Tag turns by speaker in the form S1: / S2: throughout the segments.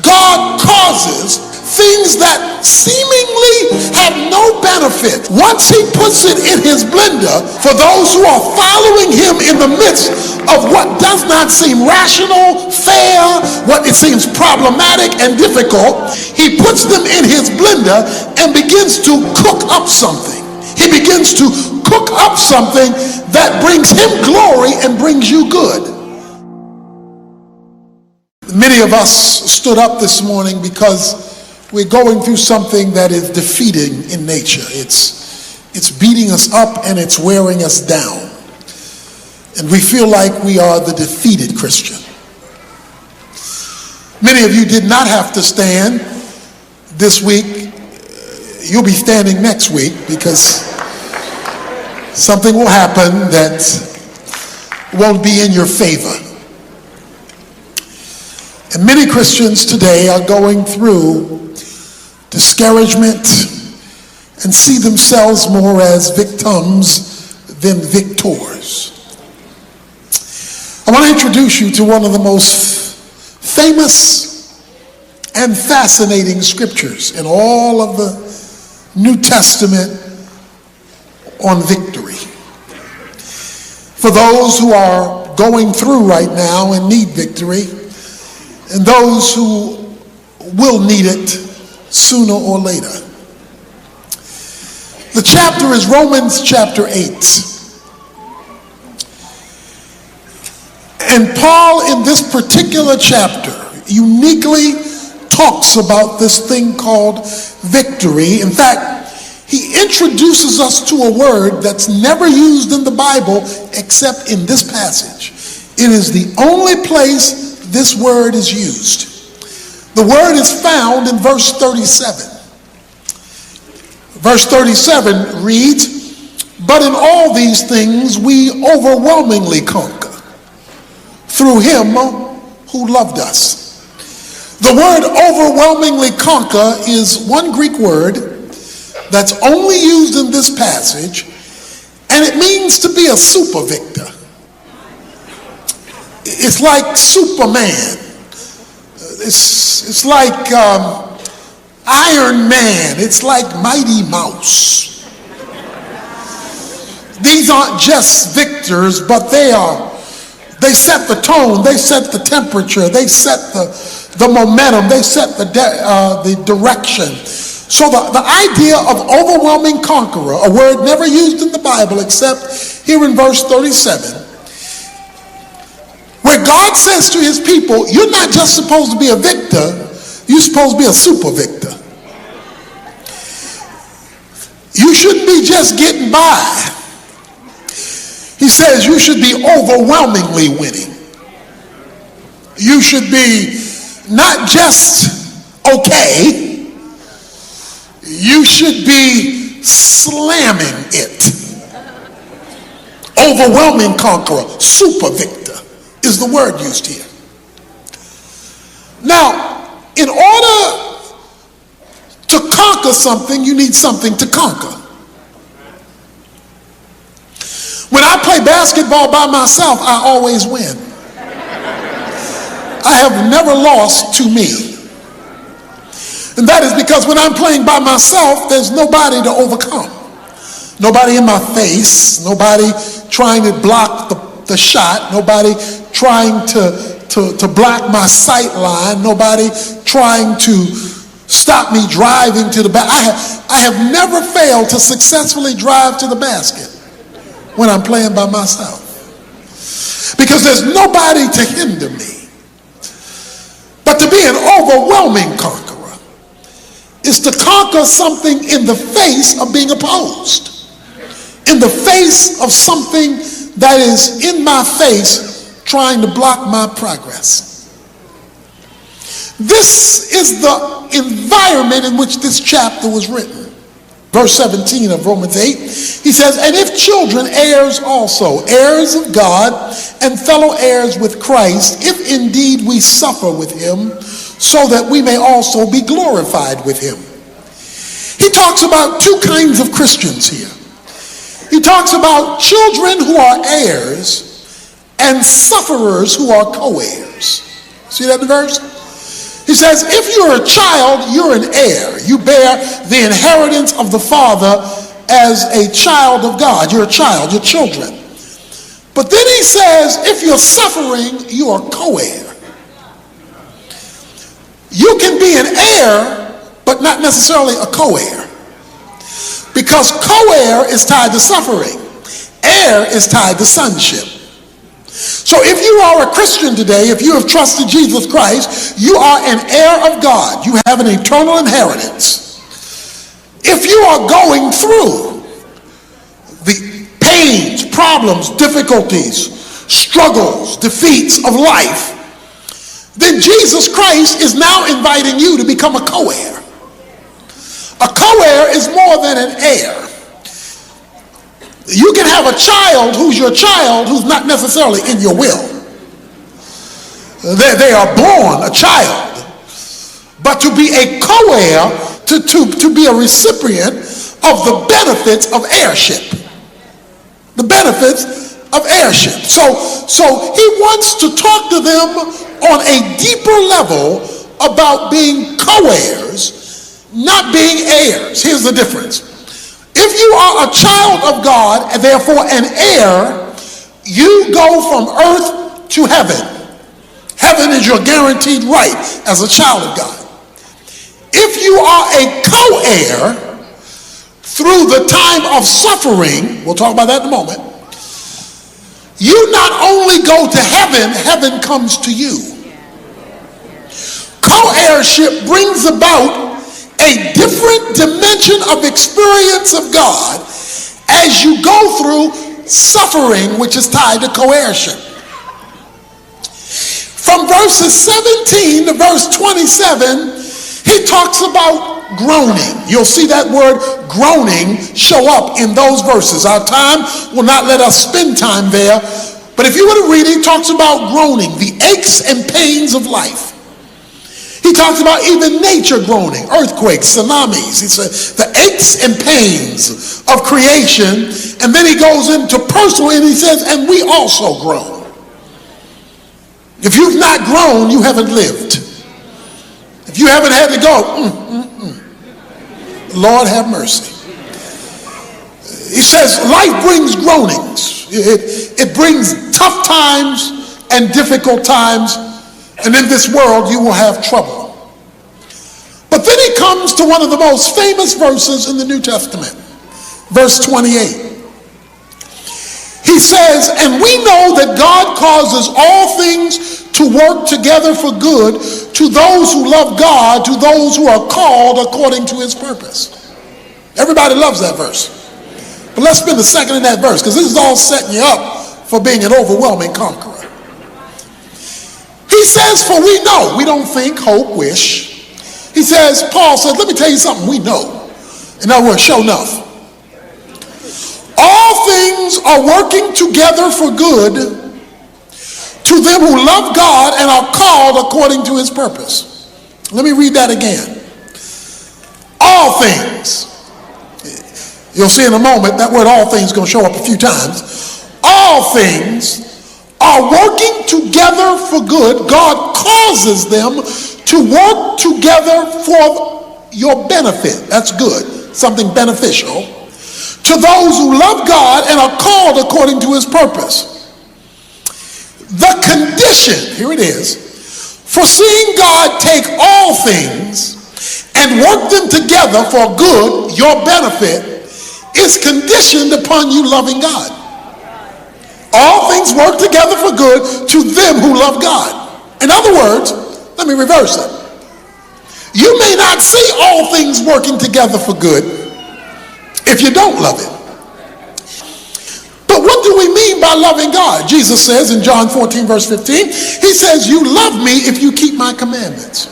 S1: God causes things that seemingly have no benefit. Once he puts it in his blender, for those who are following him in the midst of what does not seem rational, fair, what it seems problematic and difficult, he puts them in his blender and begins to cook up something. He begins to cook up something that brings him glory and brings you good. Many of us stood up this morning because we're going through something that is defeating in nature. It's beating us up and it's wearing us down. And we feel like we are the defeated Christian. Many of you did not have to stand this week. You'll be standing next week because something will happen that won't be in your favor. And many Christians today are going through discouragement and see themselves more as victims than victors. I want to introduce you to one of the most famous and fascinating scriptures in all of the New Testament on victory. For those who are going through right now and need victory, and those who will need it sooner or later. The chapter is Romans chapter 8. And Paul in this particular chapter uniquely talks about this thing called victory. In fact, he introduces us to a word that's never used in the Bible except in this passage. It is the only place this word is used. The word is found in verse 37. Verse 37 reads, "But in all these things we overwhelmingly conquer through him who loved us." The word overwhelmingly conquer is one Greek word that's only used in this passage, and it means to be a super victor. It's like Superman. It's like Iron Man. It's like Mighty Mouse. These aren't just victors, but they set the tone, they set the temperature, they set the momentum, they set the direction. So the idea of overwhelming conqueror, a word never used in the Bible except here in verse 37, where God says to his people, you're not just supposed to be a victor, you're supposed to be a super victor. You shouldn't be just getting by. He says you should be overwhelmingly winning. You should be not just okay, you should be slamming it. Overwhelming conqueror, super victor is the word used here. Now, in order to conquer something, you need something to conquer. When I play basketball by myself, I always win. I have never lost to me. And that is because when I'm playing by myself, there's nobody to overcome. Nobody in my face, nobody trying to block the shot, nobody trying to block my sight line, nobody trying to stop me driving to the basket. I have never failed to successfully drive to the basket when I'm playing by myself, because there's nobody to hinder me. But to be an overwhelming conqueror is to conquer something in the face of being opposed, in the face of something that is in my face trying to block my progress. This is the environment in which this chapter was written. Verse 17 of Romans 8, he says, "And if children, heirs also, heirs of God and fellow heirs with Christ, if indeed we suffer with him, so that we may also be glorified with him." He talks about two kinds of Christians here. He talks about children who are heirs and sufferers who are co-heirs. See that in the verse? He says, if you're a child, you're an heir. You bear the inheritance of the Father as a child of God. You're a child, you're children. But then he says, if you're suffering, you are co-heir. You can be an heir, but not necessarily a co-heir. Because co-heir is tied to suffering. Heir is tied to sonship. So if you are a Christian today, if you have trusted Jesus Christ, you are an heir of God. You have an eternal inheritance. If you are going through the pains, problems, difficulties, struggles, defeats of life, then Jesus Christ is now inviting you to become a co-heir. A co-heir is more than an heir. You can have a child who's your child who's not necessarily in your will. They are born a child. But to be a co-heir, to be a recipient of the benefits of heirship. The benefits of heirship. So he wants to talk to them on a deeper level about being co-heirs, not being heirs. Here's the difference. If you are a child of God and therefore an heir, you go from earth to heaven. Heaven is your guaranteed right as a child of God. If you are a co-heir through the time of suffering, we'll talk about that in a moment, you not only go to heaven, heaven comes to you. Co-heirship brings about a different dimension of experience of God as you go through suffering, which is tied to co-heirship. From verses 17 to verse 27, he talks about groaning. You'll see that word groaning show up in those verses. Our time will not let us spend time there, but if you were to read it, he talks about groaning, the aches and pains of life. He talks about even nature groaning, earthquakes, tsunamis. He says the aches and pains of creation. And then he goes into personal and he says, and we also groan. If you've not grown, you haven't lived. If you haven't had to go, Lord have mercy. He says life brings groanings. It brings tough times and difficult times. And in this world, you will have trouble. But then he comes to one of the most famous verses in the New Testament, verse 28. He says, and we know that God causes all things to work together for good to those who love God, to those who are called according to his purpose. Everybody loves that verse. But let's spend a second in that verse, because this is all setting you up for being an overwhelming conqueror. He says, for we know, we don't think, hope, wish. He says, Paul says, let me tell you something we know. In other words, sure enough. All things are working together for good to them who love God and are called according to his purpose. Let me read that again. All things. You'll see in a moment that word all things is going to show up a few times. All things are working together for good. God causes them to work together for your benefit. That's good. Something beneficial. To those who love God and are called according to his purpose. The condition, here it is, for seeing God take all things and work them together for good, your benefit, is conditioned upon you loving God. All things work together for good to them who love God. In other words, let me reverse it. You may not see all things working together for good if you don't love him. But what do we mean by loving God? Jesus says in John 14 verse 15, he says, you love me if you keep my commandments.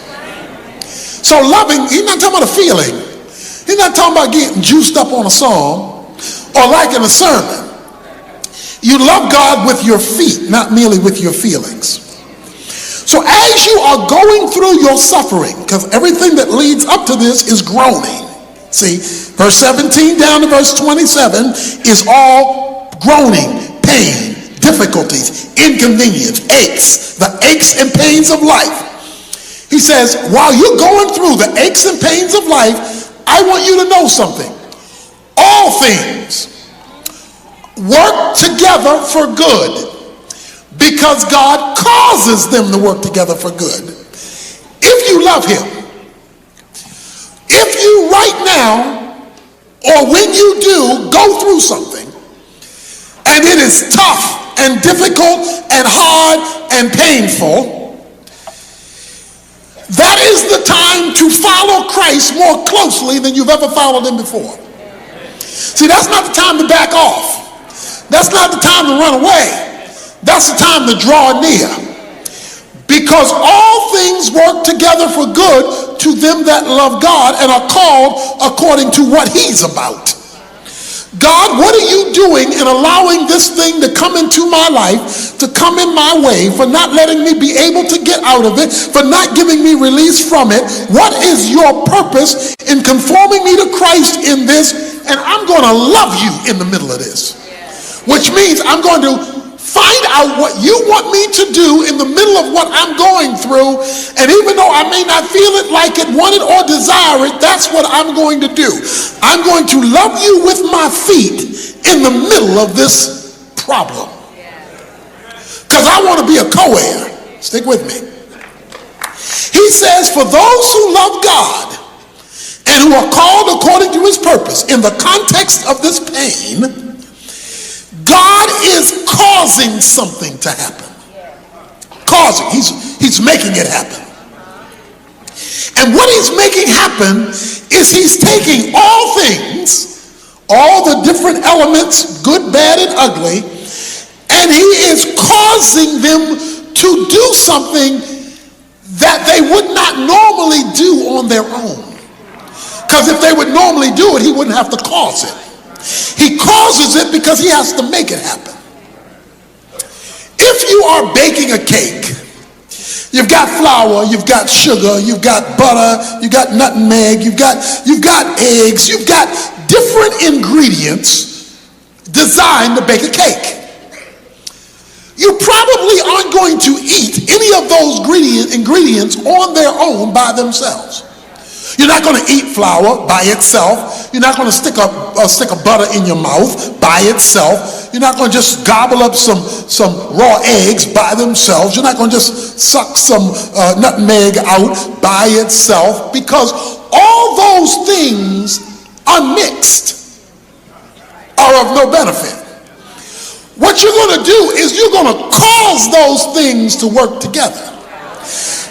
S1: So loving, he's not talking about a feeling. He's not talking about getting juiced up on a song or liking a sermon. You love God with your feet, not merely with your feelings. So as you are going through your suffering, because everything that leads up to this is groaning. See, verse 17 down to verse 27 is all groaning, pain, difficulties, inconvenience, aches, the aches and pains of life. He says, while you're going through the aches and pains of life, I want you to know something. All things work together for good because God causes them to work together for good. If you love him, if you right now, or when you do, go through something, and it is tough and difficult and hard and painful, that is the time to follow Christ more closely than you've ever followed him before. See, that's not the time to back off. That's not the time to run away. That's the time to draw near. Because all things work together for good to them that love God and are called according to what he's about. God, what are you doing in allowing this thing to come into my life, to come in my way, for not letting me be able to get out of it, for not giving me release from it? What is your purpose in conforming me to Christ in this? And I'm going to love you in the middle of this. Which means I'm going to find out what you want me to do in the middle of what I'm going through. And even though I may not feel it, like it, want it, or desire it, that's what I'm going to do. I'm going to love you with my feet in the middle of this problem. Because I want to be a co-heir. Stick with me. He says, for those who love God and who are called according to his purpose, in the context of this pain, God is causing something to happen. Causing. He's making it happen. And what he's making happen is he's taking all things, all the different elements, good, bad, and ugly, and he is causing them to do something that they would not normally do on their own. Because if they would normally do it, he wouldn't have to cause it. He causes it because he has to make it happen. If you are baking a cake, you've got flour, you've got sugar, you've got butter, you've got nutmeg, you've got eggs, you've got different ingredients designed to bake a cake. You probably aren't going to eat any of those ingredients on their own by themselves. You're not going to eat flour by itself. You're not going to stick a stick of butter in your mouth by itself. You're not going to just gobble up some raw eggs by themselves. You're not going to just suck some nutmeg out by itself, because all those things unmixed are of no benefit. What you're going to do is you're going to cause those things to work together.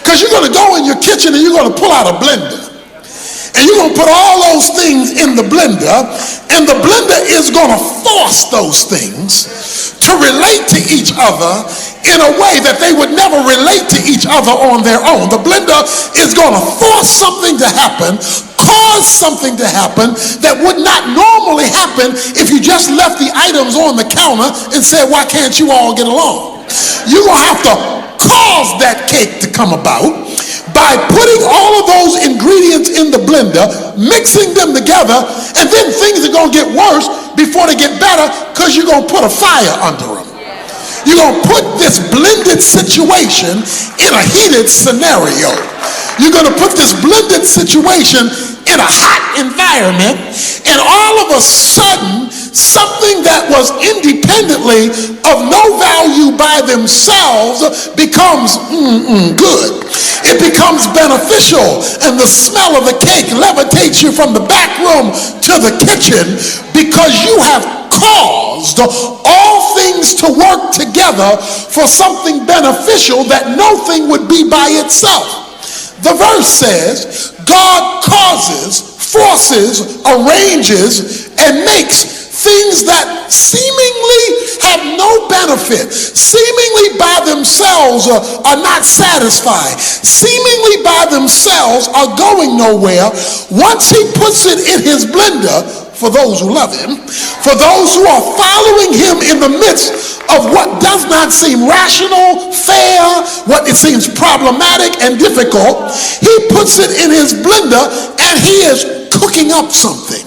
S1: Because you're going to go in your kitchen and you're going to pull out a blender. And you're going to put all those things in the blender, and the blender is going to force those things to relate to each other in a way that they would never relate to each other on their own. The blender is going to force something to happen, cause something to happen that would not normally happen if you just left the items on the counter and said, why can't you all get along? You're going to have to cause that cake to come about by putting all of those ingredients in the blender, mixing them together, and then things are going to get worse before they get better, because you're going to put a fire under them. You're going to put this blended situation in a heated scenario. You're going to put this blended situation in a hot environment, and all of a sudden, something that was independently of no value by themselves becomes good. It becomes beneficial, and the smell of the cake levitates you from the back room to the kitchen, because you have caused all things to work together for something beneficial that no thing would be by itself. The verse says, God causes, forces, arranges, and makes things that seemingly have no benefit, seemingly by themselves are not satisfied, seemingly by themselves are going nowhere. Once he puts it in his blender, for those who love him, for those who are following him in the midst of what does not seem rational, fair, what it seems problematic and difficult, he puts it in his blender and he is cooking up something.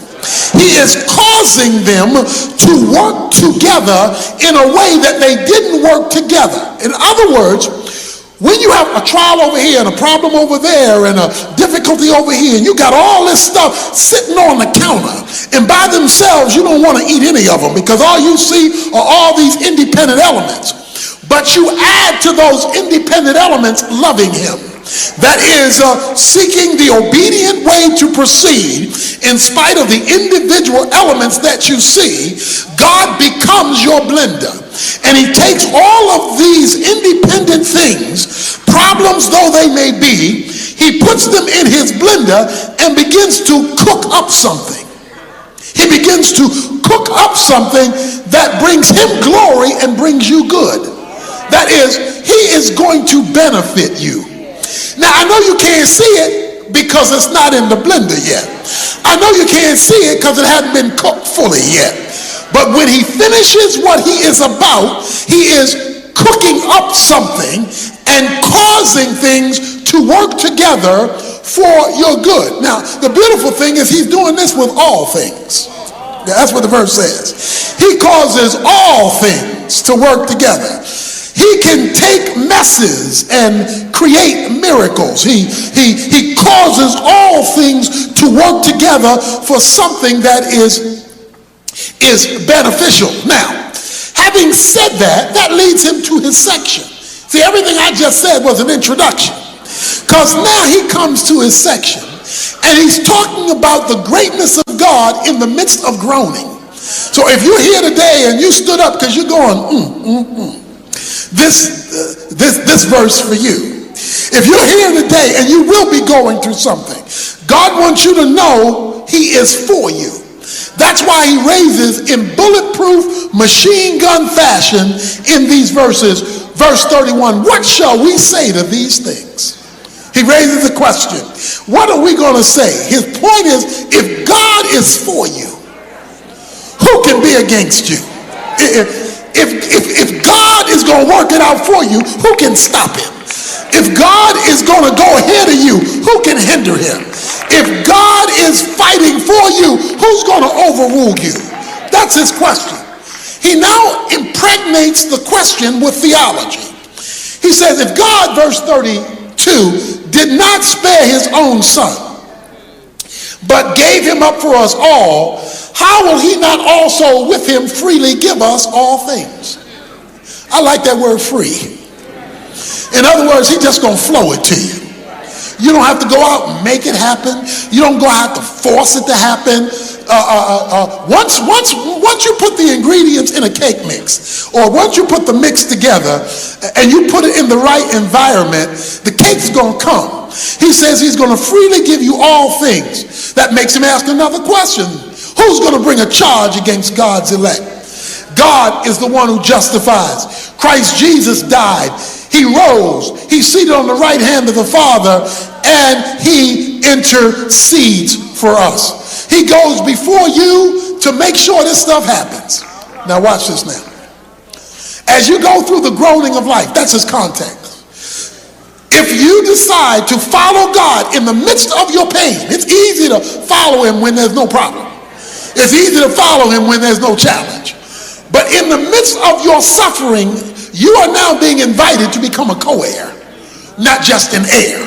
S1: He is causing them to work together in a way that they didn't work together. In other words, When you have a trial over here and a problem over there and a difficulty over here, and you got all this stuff sitting on the counter, and by themselves you don't want to eat any of them because all you see are all these independent elements. But you add to those independent elements loving him. That is seeking the obedient way to proceed in spite of the individual elements that you see. God becomes your blender, and he takes all of these independent things, problems though they may be, he puts them in his blender and begins to cook up something. He begins to cook up something that brings him glory and brings you good. That is, he is going to benefit you. Now, I know you can't see it because it's not in the blender yet. I know you can't see it because it hasn't been cooked fully yet. But when he finishes what he is about, he is cooking up something and causing things to work together for your good. Now, the beautiful thing is he's doing this with all things. Yeah, that's what the verse says. He causes all things to work together. He can take messes and create miracles. He causes all things to work together for something that is beneficial. Now, having said that, that leads him to his section. See, everything I just said was an introduction, because now he comes to his section and he's talking about the greatness of God in the midst of groaning. So if you're here today and you stood up because you're going, this verse for you. If you're here today and you will be going through something, God wants you to know he is for you. That's why he raises in bulletproof machine gun fashion in these verses. Verse 31, what shall we say to these things? He raises a question. What are we going to say? His point is, if God is for you, who can be against you? If God is going to work it out for you, who can stop him? If God is going to go ahead of you, who can hinder him? If God is fighting for you, who's going to overrule you? That's his question. He now impregnates the question with theology. He says, if God, verse 32, did not spare his own son, but gave him up for us all, how will he not also with him freely give us all things? I like that word free. In other words, he's just going to flow it to you. You don't have to go out and make it happen. You don't go out to force it to happen. Once you put the ingredients in a cake mix, or once you put the mix together and you put it in the right environment, the cake's going to come. He says he's going to freely give you all things. That makes him ask another question. Who's going to bring a charge against God's elect? God is the one who justifies. Christ Jesus died. He rose. He's seated on the right hand of the Father, and he intercedes for us. He goes before you to make sure this stuff happens. Now watch this now. As you go through the groaning of life, that's his context. If you decide to follow God in the midst of your pain, it's easy to follow him when there's no problem. It's easy to follow him when there's no challenge. But in the midst of your suffering, you are now being invited to become a co-heir, not just an heir.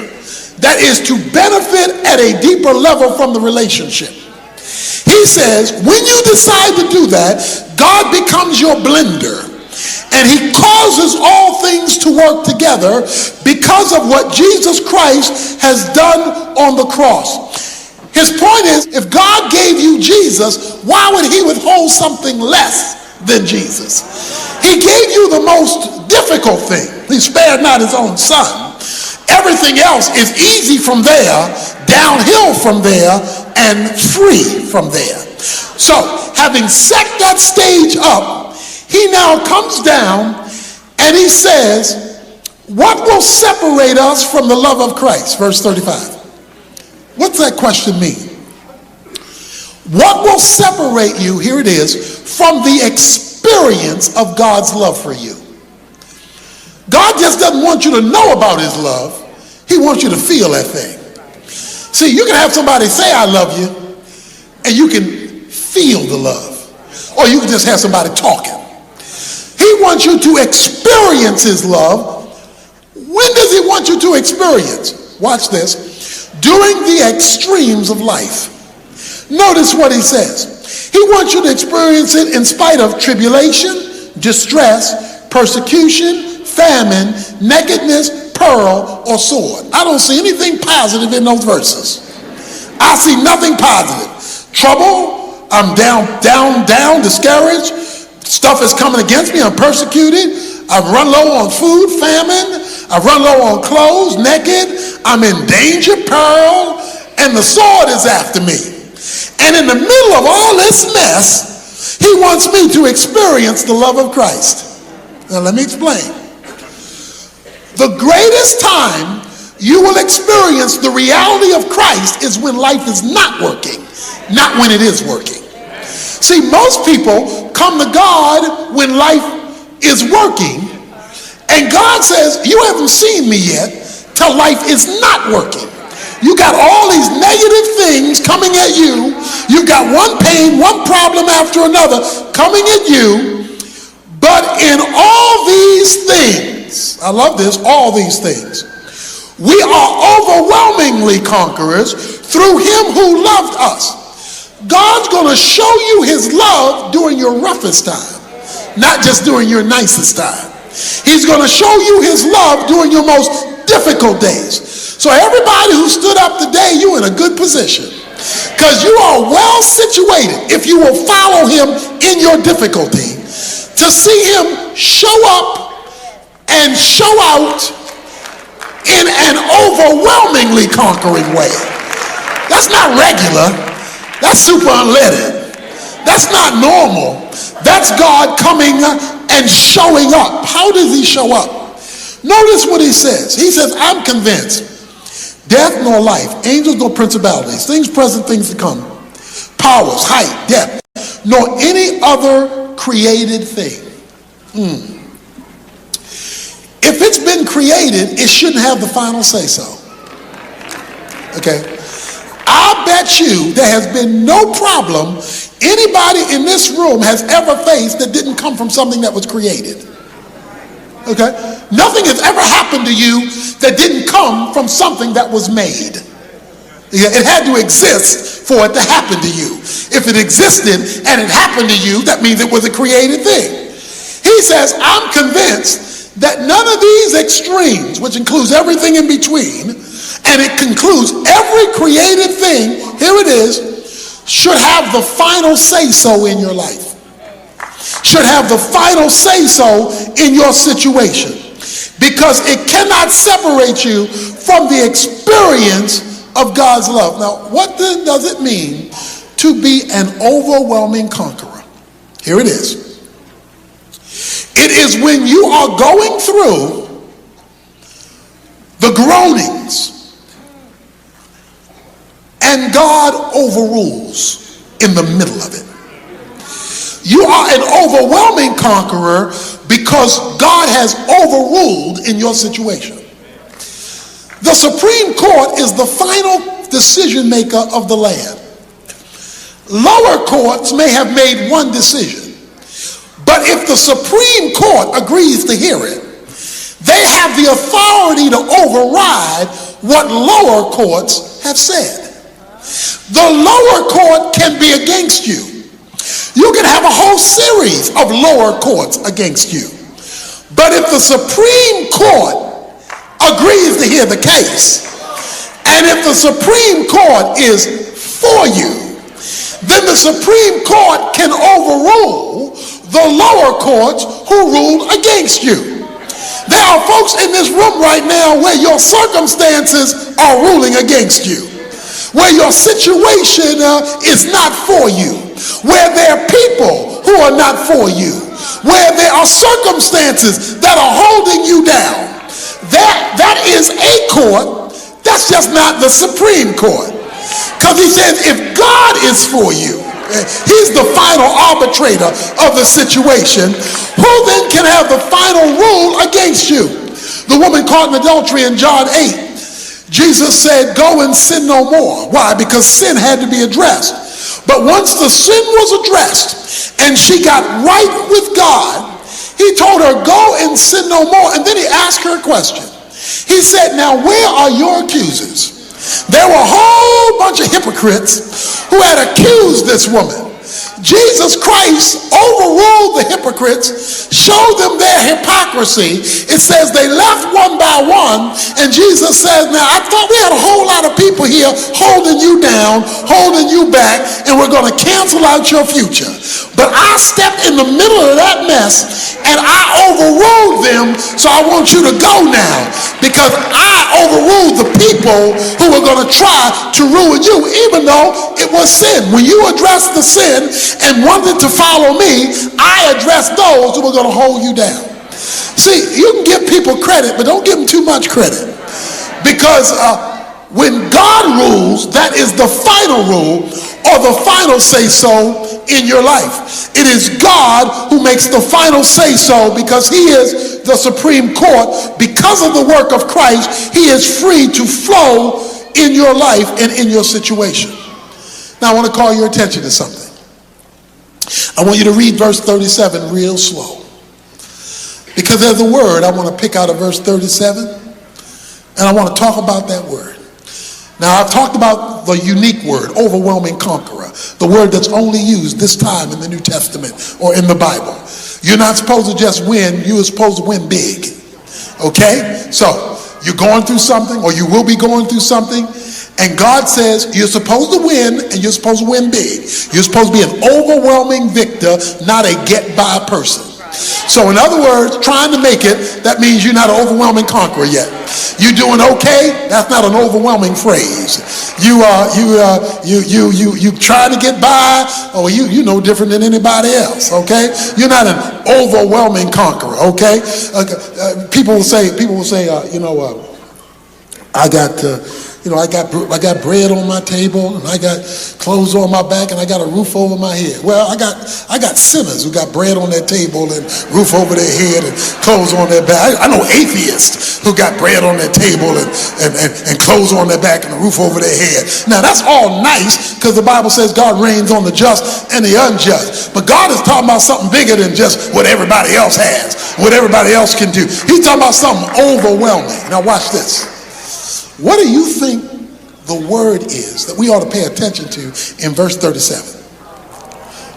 S1: That is to benefit at a deeper level from the relationship. He says, when you decide to do that, God becomes your blender, and he causes all things to work together because of what Jesus Christ has done on the cross. His point is, if God gave you Jesus, why would he withhold something less than Jesus? He gave you the most difficult thing. He spared not his own son. Everything else is easy from there, downhill from there, and free from there. So, having set that stage up, he now comes down and he says, what will separate us from the love of Christ? Verse 35. What's that question mean? What will separate you, here it is, from the experience of God's love for you? God just doesn't want you to know about his love. He wants you to feel that thing. See, you can have somebody say, I love you, and you can feel the love. Or you can just have somebody talking. He wants you to experience his love. When does wants you to experience, watch this, during the extremes of life. Notice what he says. He wants you to experience it in spite of tribulation, distress, persecution, famine, nakedness, peril, or sword. I don't see anything positive in those verses. I see nothing positive. Trouble, I'm down, discouraged. Stuff is coming against me. I'm persecuted. I've run low on food, famine. I've run low on clothes, naked. I'm in danger, peril, and the sword is after me. And in the middle of all this mess, he wants me to experience the love of Christ. Now let me explain. The greatest time you will experience the reality of Christ is when life is not working, not when it is working. See, most people come to God when life is working, and God says, you haven't seen me yet till life is not working. You got all these negative things coming at you. You've got one pain, one problem after another coming at you. But in all these things, I love this, all these things, we are overwhelmingly conquerors through him who loved us. God's going to show you his love during your roughest time, not just during your nicest time. He's going to show you his love during your most difficult days. So everybody who stood up today, you're in a good position, because you are well situated, if you will follow him in your difficulty, to see him show up and show out in an overwhelmingly conquering way. That's not regular. That's super unleaded. That's not normal. That's God coming and showing up. How does he show up? Notice what he says. He says, I'm convinced death nor life, angels nor principalities, things present, things to come, powers, height, depth, nor any other created thing. If it's been created, it shouldn't have the final say so. Okay? I bet you there has been no problem anybody in this room has ever faced that didn't come from something that was created. Okay? Nothing has ever happened to you that didn't come from something that was made. It had to exist for it to happen to you. If it existed and it happened to you, that means it was a created thing. He says, I'm convinced that none of these extremes, which includes everything in between, and it concludes every created thing, here it is, should have the final say-so in your life. Should have the final say-so in your situation. Because it cannot separate you from the experience of God's love. Now, what then does it mean to be an overwhelming conqueror? Here it is. It is when you are going through the groanings and God overrules in the middle of it. You are an overwhelming conqueror because God has overruled in your situation. The Supreme Court is the final decision maker of the land. Lower courts may have made one decision. But if the Supreme Court agrees to hear it, they have the authority to override what lower courts have said. The lower court can be against you. You can have a whole series of lower courts against you. But if the Supreme Court agrees to hear the case, and if the Supreme Court is for you, then the Supreme Court can overrule the lower courts who ruled against you. There are folks in this room right now where your circumstances are ruling against you, where your situation is not for you, where there are people who are not for you, where there are circumstances that are holding you down. That is a court. That's just not the Supreme Court. Because he says if God is for you, he's the final arbitrator of the situation, who then can have the final rule against you? The woman caught in adultery in John 8, Jesus said, go and sin no more. Why? Because sin had to be addressed. But once the sin was addressed and she got right with God, he told her, go and sin no more. And then he asked her a question. He said, now where are your accusers? There were a whole bunch of hypocrites who had accused this woman. Jesus Christ overruled the hypocrites, showed them their hypocrisy. It says they left one by one, and Jesus says, now I thought we had a whole lot of people here holding you down, holding you back, and we're going to cancel out your future. But I stepped in the middle of that mess, and I overruled them, so I want you to go now, because I overruled the people who were going to try to ruin you, even though it was sin. When you address the sin and wanted to follow me, I addressed those who were going to hold you down. See, you can give people credit, but don't give them too much credit, because when God rules, that is the final rule or the final say-so in your life. It is God who makes the final say-so, because he is the Supreme Court. Because of the work of Christ, he is free to flow in your life and in your situation. Now I want to call your attention to something. I want you to read verse 37 real slow, because there's a word I want to pick out of verse 37, and I want to talk about that word. Now, I've talked about the unique word, overwhelming conqueror, the word that's only used this time in the New Testament or in the Bible. You're not supposed to just win, you're supposed to win big. Okay? So, you're going through something, or you will be going through something, and God says you're supposed to win, and you're supposed to win big. You're supposed to be an overwhelming victor, not a get-by person. So in other words, trying to make it, that means you're not an overwhelming conqueror yet. You doing okay? That's not an overwhelming phrase. You trying to get by, or you no different than anybody else, okay? You're not an overwhelming conqueror, okay? People will say, I got bread on my table, and I got clothes on my back, and I got a roof over my head. Well, I got sinners who got bread on their table and roof over their head and clothes on their back. I know atheists who got bread on their table and clothes on their back and a roof over their head. Now, that's all nice, because the Bible says God reigns on the just and the unjust. But God is talking about something bigger than just what everybody else has, what everybody else can do. He's talking about something overwhelming. Now, watch this. What do you think the word is that we ought to pay attention to in verse 37?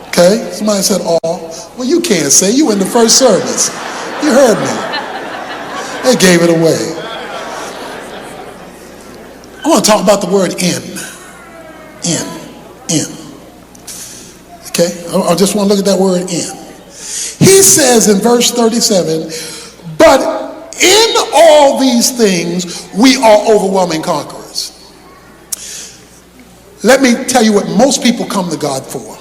S1: Okay, somebody said, oh, well, you can't say, you in the first service. You heard me. They gave it away. I want to talk about the word in. Okay, I just want to look at that word in. He says in verse 37, but in all these things, we are overwhelming conquerors. Let me tell you what most people come to God for.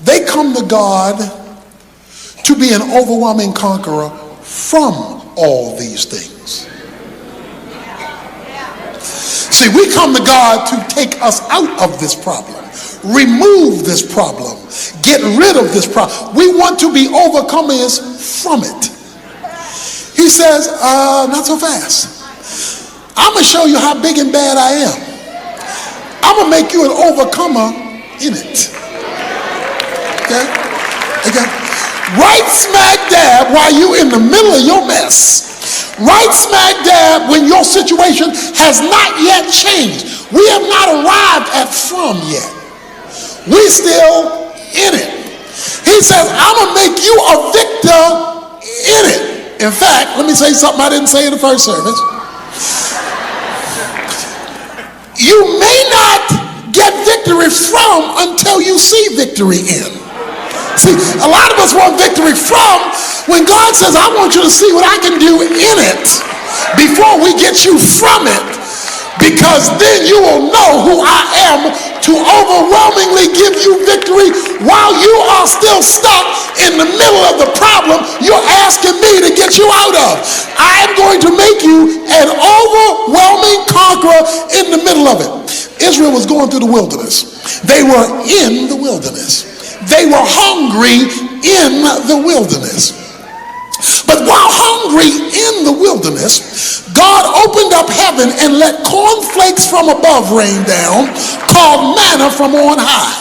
S1: They come to God to be an overwhelming conqueror from all these things. See, we come to God to take us out of this problem, remove this problem, get rid of this problem. We want to be overcomers from it. He says, not so fast. I'm going to show you how big and bad I am. I'm going to make you an overcomer in it. Okay? Right smack dab while you're in the middle of your mess. Right smack dab when your situation has not yet changed. We have not arrived at from yet. We're still in it. He says, I'm going to make you a victor in it. In fact, let me say something I didn't say in the first service. You may not get victory from until you see victory in. See, a lot of us want victory from when God says, I want you to see what I can do in it before we get you from it, because then you will know who I am to overwhelmingly give you victory while you are still stuck in the middle of the problem you're asking me to get you out of. I am going to make you an overwhelming conqueror in the middle of it. Israel was going through the wilderness. They were in the wilderness. They were hungry in the wilderness. But while hungry in the wilderness, God opened up heaven and let cornflakes from above rain down, called manna from on high.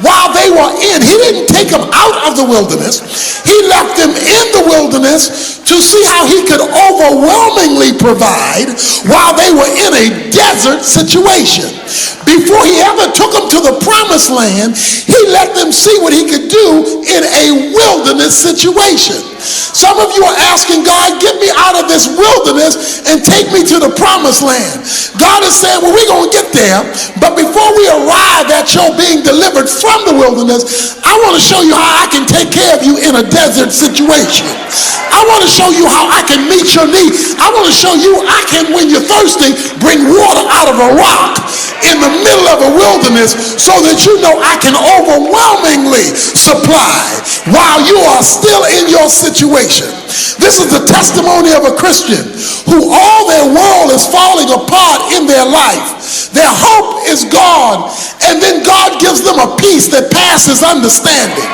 S1: while they were in. He didn't take them out of the wilderness. He left them in the wilderness to see how he could overwhelmingly provide while they were in a desert situation. Before he ever took them to the promised land, he let them see what he could do in a wilderness situation. Some of you are asking God, get me out of this wilderness and take me to the promised land. God is saying, well, we're going to get there, but before we arrive at your being delivered from the wilderness, I want to show you how I can take care of you in a desert situation. I want to show you how I can meet your need. I want to show you I can, when you're thirsty, bring water out of a rock in the middle of a wilderness so that you know I can overwhelmingly supply while you are still in your situation. This is the testimony of a Christian who all their world is falling apart in their life. Their hope is gone, and then God gives them a peace that passes understanding.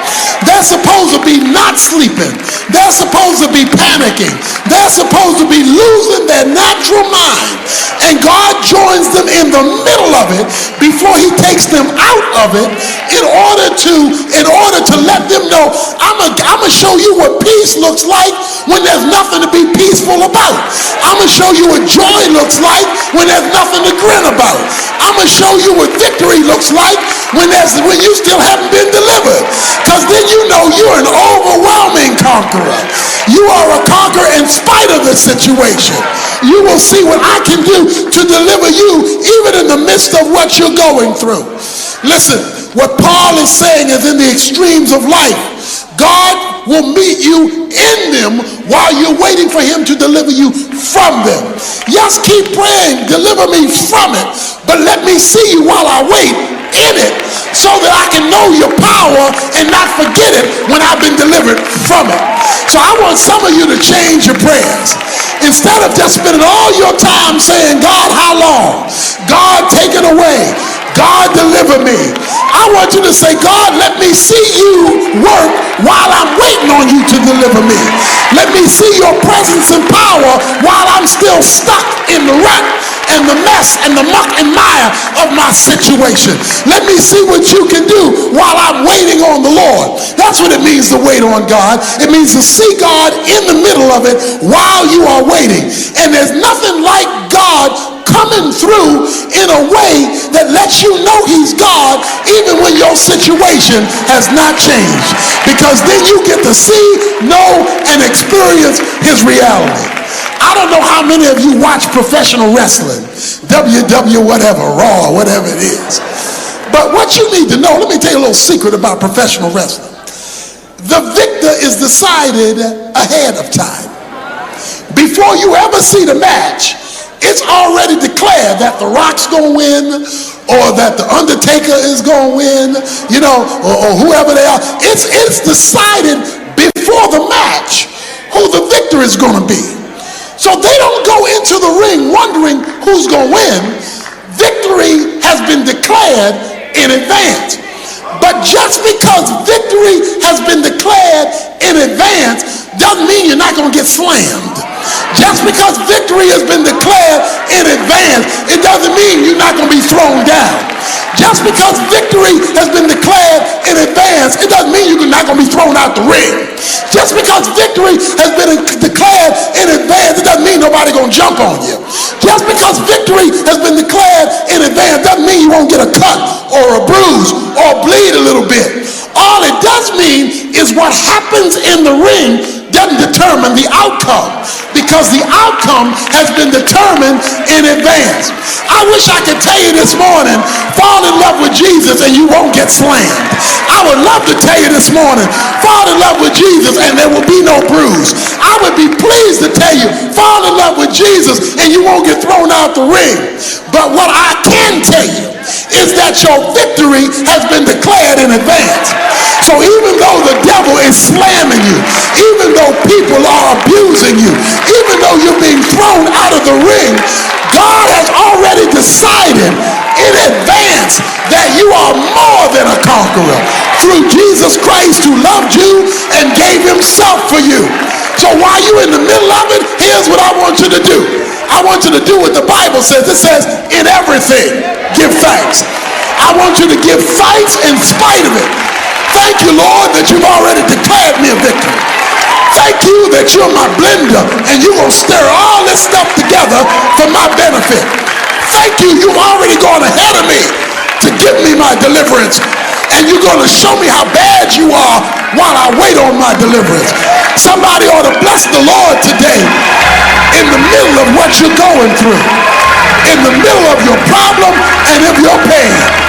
S1: They're supposed to be not sleeping. They're supposed to be panicking. They're supposed to be losing their natural mind. And God joins them in the middle of it before he takes them out of it in order to let them know, I'm going to show you what peace looks like when there's nothing to be peaceful about. I'm going to show you what joy looks like when there's nothing to grin about. I'm going to show you what victory looks like when you still haven't been delivered. Because then you know you're an overwhelming conqueror. You are a conqueror in spite of the situation. You will see what I can do to deliver you even in the midst of what you're going through. Listen, what Paul is saying is in the extremes of life, God will meet you in them while you're waiting for him to deliver you from them. Yes, keep praying, deliver me from it, but let me see you while I wait in it so that I can know your power and not forget it when I've been delivered from it. So I want some of you to change your prayers. Instead of just spending all your time saying, God, how long? God, take it away. God, deliver me. I want you to say, God, let me see you work while I'm waiting on you to deliver me. Let me see your presence and power while I'm still stuck in the rut and the mess and the muck and mire of my situation. Let me see what you can do while I'm waiting on the Lord. That's what it means to wait on God. It means to see God in the middle of it while you are waiting. And there's nothing like God coming through in a way that lets you know he's God even when your situation has not changed, because then you get to see, know, and experience his reality. I don't know how many of you watch professional wrestling, WW whatever, Raw, whatever it is, but what you need to know, let me tell you a little secret about professional wrestling. The victor is decided ahead of time. Before you ever see the match, it's already declared that The Rock's going to win, or that The Undertaker is going to win, or whoever they are. It's decided before the match who the victor is going to be. So they don't go into the ring wondering who's going to win. Victory has been declared in advance. But just because victory has been declared in advance doesn't mean you're not going to get slammed. Just because victory has been declared in advance, it doesn't mean you're not going to be thrown down. Just because victory has been declared in advance, it doesn't mean you're not going to be thrown out the ring. Just because victory has been declared in advance, it doesn't mean nobody's going to jump on you. Just because victory has been declared in advance doesn't mean you won't get a cut or a bruise or bleed a little bit. All it does mean is what happens in the ring doesn't determine the outcome, because the outcome has been determined in advance. I wish I could tell you this morning, fall in love with Jesus and you won't get slammed. I would love to tell you this morning, fall in love with Jesus and there will be no bruise. I would be pleased to tell you, fall in love with Jesus and you won't get thrown out the ring. But what I can tell you is that your victory has been declared in advance. So even though the devil is slamming you, even though people are abusing you, even though you're being thrown out of the ring, God has already decided in advance that you are more than a conqueror through Jesus Christ, who loved you and gave himself for you. So while you're in the middle of it, here's what I want you to do. I want you to do what the Bible says. It says, in everything, give thanks. I want you to give thanks in spite of it. Thank you, Lord, that you've already declared me a victory. Thank you that you're my blender and you're going to stir all this stuff together for my benefit. Thank you, you've already gone ahead of me to give me my deliverance. And you're going to show me how bad you are while I wait on my deliverance. Somebody ought to bless the Lord today in the middle of what you're going through, in the middle of your problem and of your pain.